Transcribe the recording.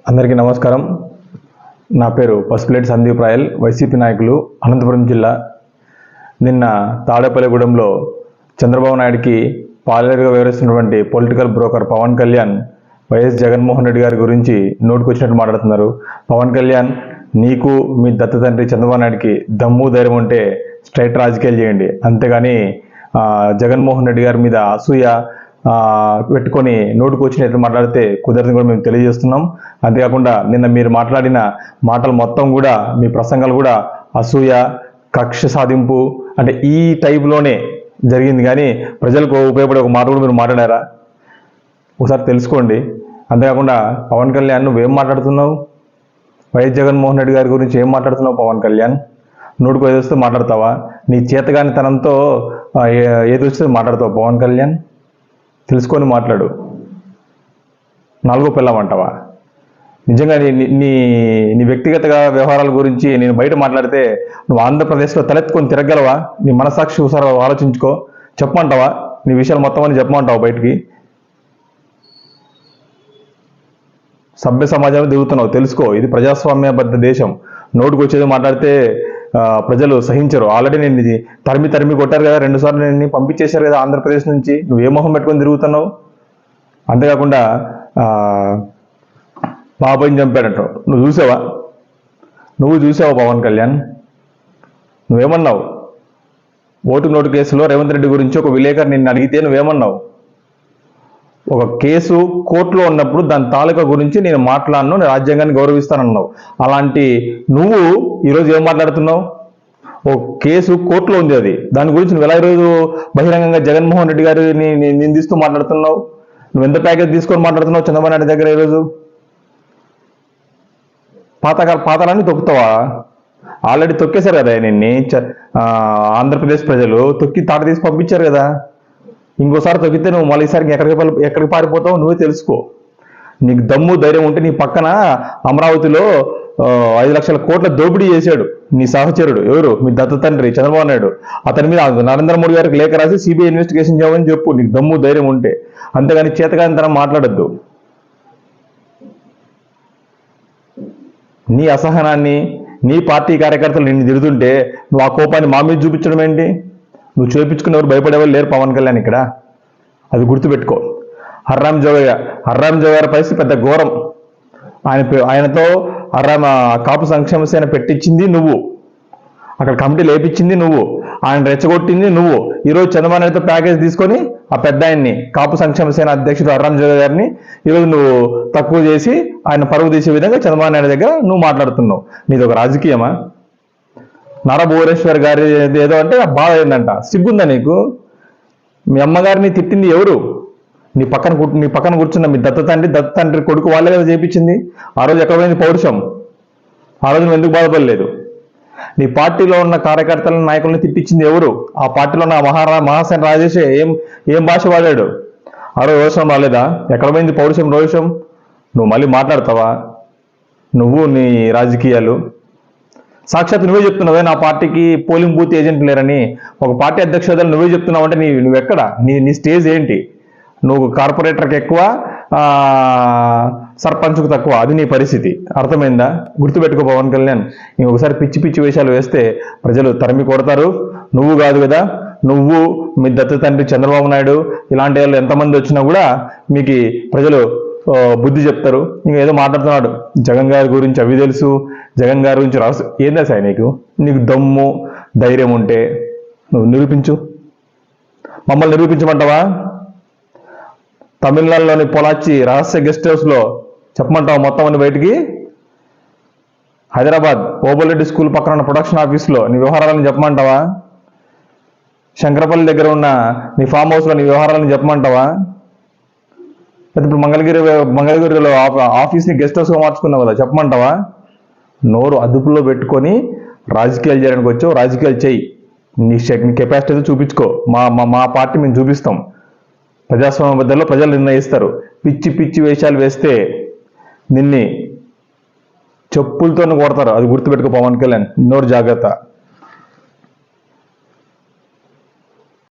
అందరికీ నమస్కారం. నా పేరు పసుపులేటి సందీప్ రాయల్, వైసీపీ నాయకులు, అనంతపురం జిల్లా. నిన్న తాడేపల్లిగూడెంలో చంద్రబాబు నాయుడికి పాలేరుగా వివరిస్తున్నటువంటి పొలిటికల్ బ్రోకర్ పవన్ కళ్యాణ్ వైఎస్ జగన్మోహన్ రెడ్డి గారి గురించి నోటుకొచ్చినట్టు మాట్లాడుతున్నారు. పవన్ కళ్యాణ్, నీకు మీ దత్త తండ్రి చంద్రబాబు నాయుడికి దమ్ము ధైర్యం ఉంటే స్ట్రైట్ రాజకీయాలు చేయండి, అంతేగాని జగన్మోహన్ రెడ్డి గారి మీద అసూయ పెట్టుకొని నోటుకు వచ్చినట్టు మాట్లాడితే కుదరదని కూడా మేము తెలియజేస్తున్నాం. అంతేకాకుండా నిన్న మీరు మాట్లాడిన మాటలు మొత్తం కూడా, మీ ప్రసంగాలు కూడా అసూయ, కక్ష సాధింపు అంటే ఈ టైప్లోనే జరిగింది, కానీ ప్రజలకు ఉపయోగపడే ఒక మాట కూడా మీరు మాట్లాడారా? ఒకసారి తెలుసుకోండి. అంతేకాకుండా పవన్ కళ్యాణ్, నువ్వేం మాట్లాడుతున్నావు? వైఎస్ జగన్మోహన్ రెడ్డి గారి గురించి ఏం మాట్లాడుతున్నావు పవన్ కళ్యాణ్? నోటుకు ఏదొస్తే మాట్లాడతావా? నీ చేతగాని తనంతో ఏది వస్తే మాట్లాడతావు పవన్ కళ్యాణ్? తెలుసుకొని మాట్లాడు. నాలుగో పిల్లమంటావా? నిజంగా నీ వ్యక్తిగత వ్యవహారాల గురించి నేను బయట మాట్లాడితే నువ్వు ఆంధ్రప్రదేశ్లో తలెత్తుకొని తిరగలవా? నీ మనసాక్షి ఒకసారి ఆలోచించుకో. చెప్పమంటావా? నీ విషయాలు మొత్తం అని చెప్పమంటావా బయటికి? సభ్య సమాజంలో దిగుతున్నావు, తెలుసుకో. ఇది ప్రజాస్వామ్యబద్ధ దేశం. నోటుకు వచ్చేది మాట్లాడితే ప్రజలు సహించరు. ఆల్రెడీ నేను తరిమి కొట్టారు కదా, 2 సార్లు నేను పంపించేశారు కదా ఆంధ్రప్రదేశ్ నుంచి. నువ్వు ఏ మొహం పెట్టుకొని తిరుగుతున్నావు? అంతేకాకుండా బాబాయిని చంపాడంట, నువ్వు చూసావా పవన్ కళ్యాణ్? నువ్వేమన్నావు? ఓటు నోటు కేసులో రేవంత్ రెడ్డి గురించి ఒక విలేకరు నిన్ను అడిగితే నువ్వేమన్నావు? ఒక కేసు కోర్టులో ఉన్నప్పుడు దాని తాలూకా గురించి నేను మాట్లాడను, నేను రాజ్యాంగాన్ని గౌరవిస్తానన్నావు. అలాంటి నువ్వు ఈరోజు ఏం మాట్లాడుతున్నావు? ఓ కేసు కోర్టులో ఉంది, అది దాని గురించి నువ్వు ఎలా ఈరోజు బహిరంగంగా జగన్మోహన్ రెడ్డి గారిని నిందిస్తూ మాట్లాడుతున్నావు? నువ్వు ఎంత ప్యాకేజ్ తీసుకొని మాట్లాడుతున్నావు చంద్రబాబు నాయుడు దగ్గర? ఈరోజు పాతాలని తొక్కుతావా? ఆల్రెడీ తొక్కేశారు కదా నిన్ను ఆంధ్రప్రదేశ్ ప్రజలు, తొక్కి తాట తీసి పంపించారు కదా. ఇంకోసారి తొక్కితే నువ్వు మళ్ళీ ఈసారికి ఎక్కడికి పారిపోతావు నువ్వే తెలుసుకో. నీకు దమ్ము ధైర్యం ఉంటే నీ పక్కన అమరావతిలో 5 లక్షల కోట్ల దోపిడీ చేశాడు నీ సహచరుడు. ఎవరు? మీ దత్త తండ్రి చంద్రబాబు నాయుడు. అతని మీద నరేంద్ర మోడీ గారికి లేఖ రాసి సిబిఐ ఇన్వెస్టిగేషన్ చేయమని చెప్పు, నీకు దమ్ము ధైర్యం ఉంటే. అంతేగాని చేతగానితనం మాట్లాడద్దు. నీ అసహనాన్ని, నీ పార్టీ కార్యకర్తలు నిన్ను తిడుతుంటే నువ్వు ఆ కోపాన్ని మా మీద చూపించడం ఏంటి? నువ్వు చూపించుకునేవారు భయపడేవాళ్ళు లేరు పవన్ కళ్యాణ్ ఇక్కడ, అది గుర్తుపెట్టుకో. హర్రామ్ జోగి గారి పరిస్థితి పెద్ద ఘోరం. ఆయనతో కాపు సంక్షేమ సేన పెట్టించింది నువ్వు, అక్కడ కమిటీ లేపించింది నువ్వు, ఆయన రెచ్చగొట్టింది నువ్వు. ఈరోజు చంద్రబాబు నాయుడుతో ప్యాకేజ్ తీసుకొని ఆ పెద్ద ఆయన్ని, కాపు సంక్షేమ సేన అధ్యక్షుడు హర్రామ్ జోగి గారిని ఈరోజు నువ్వు తక్కువ చేసి ఆయన పరువు తీసే విధంగా చంద్రబాబు నాయుడు దగ్గర నువ్వు మాట్లాడుతున్నావు. నీది ఒక రాజకీయమా? నారా భువనేశ్వర్ గారి ఏదో అంటే బాధ ఏందంట, సిగ్గుందా నీకు? మీ అమ్మగారిని తిట్టింది ఎవరు? నీ పక్కన కూర్చున్న మీ దత్త తండ్రి కొడుకు వాళ్ళే కదా చేయించింది. ఆ రోజు ఎక్కడ పోయింది పౌరుషం? ఆ రోజు నువ్వు ఎందుకు బాధపడలేదు? నీ పార్టీలో ఉన్న కార్యకర్తలను, నాయకులను తిట్టించింది ఎవరు? ఆ పార్టీలో ఉన్న మహాసేన రాజేష్ ఏం భాష వాడాడు? ఆ రోజు రోషం రాలేదా? ఎక్కడ పోయింది పౌరుషం, రోషం? నువ్వు మళ్ళీ మాట్లాడతావా? నువ్వు నీ రాజకీయాలు సాక్షాత్ నువ్వే చెప్తున్నావే నా పార్టీకి పోలింగ్ బూత్ ఏజెంట్ లేరని. ఒక పార్టీ అధ్యక్షుడు నువ్వే చెప్తున్నావు అంటే నువ్వెక్కడ? నీ స్టేజ్ ఏంటి? నువ్వు కార్పొరేటర్కి ఎక్కువ, సర్పంచ్కు తక్కువ, అది నీ పరిస్థితి. అర్థమైందా? గుర్తుపెట్టుకో పవన్ కళ్యాణ్. ఇంకొకసారి పిచ్చి వేషాలు వేస్తే ప్రజలు తరిమి కొడతారు. నువ్వు కాదు కదా, నువ్వు, మీ దత్త తండ్రి చంద్రబాబు నాయుడు ఇలాంటి వాళ్ళు ఎంతమంది వచ్చినా కూడా మీకు ప్రజలు బుద్ధి చెప్తారు. ఇంకా ఏదో మాట్లాడుతున్నాడు జగన్ గారి గురించి, అవి తెలుసు, జగన్ గారి గురించి రాసు. ఏం తెలుసా నీకు దమ్ము ధైర్యం ఉంటే నువ్వు నిరూపించు. మమ్మల్ని నిరూపించమంటావా? తమిళనాడులోని పొలాచి రహస్య గెస్ట్ హౌస్లో చెప్పమంటావా మొత్తం అని బయటికి? హైదరాబాద్ ఓబులరెడ్డి స్కూల్ పక్కన ఉన్న ప్రొడక్షన్ ఆఫీస్లో నీ వ్యవహారాలను చెప్పమంటావా? శంకరపల్లి దగ్గర ఉన్న నీ ఫామ్ హౌస్లో నీ వ్యవహారాలను చెప్పమంటావా? ఇప్పుడు మంగళగిరిలో ఆఫీస్ని గెస్ట్ హౌస్గా మార్చుకున్నావు కదా, చెప్పమంటావా? నోరు అదుపులో పెట్టుకొని రాజకీయాలు చేయడానికి వచ్చావు, రాజకీయాలు చేయి. నీ కెపాసిటీ చూపించుకో. మా పార్టీ మేము చూపిస్తాం. ప్రజాస్వామ్య బద్దల్లో ప్రజలు నిర్ణయిస్తారు. పిచ్చి వేషాలు వేస్తే నిన్ని చెప్పులతో కొడతారు, అది గుర్తుపెట్టుకో పవన్ కళ్యాణ్. నోరు జాగ్రత్త.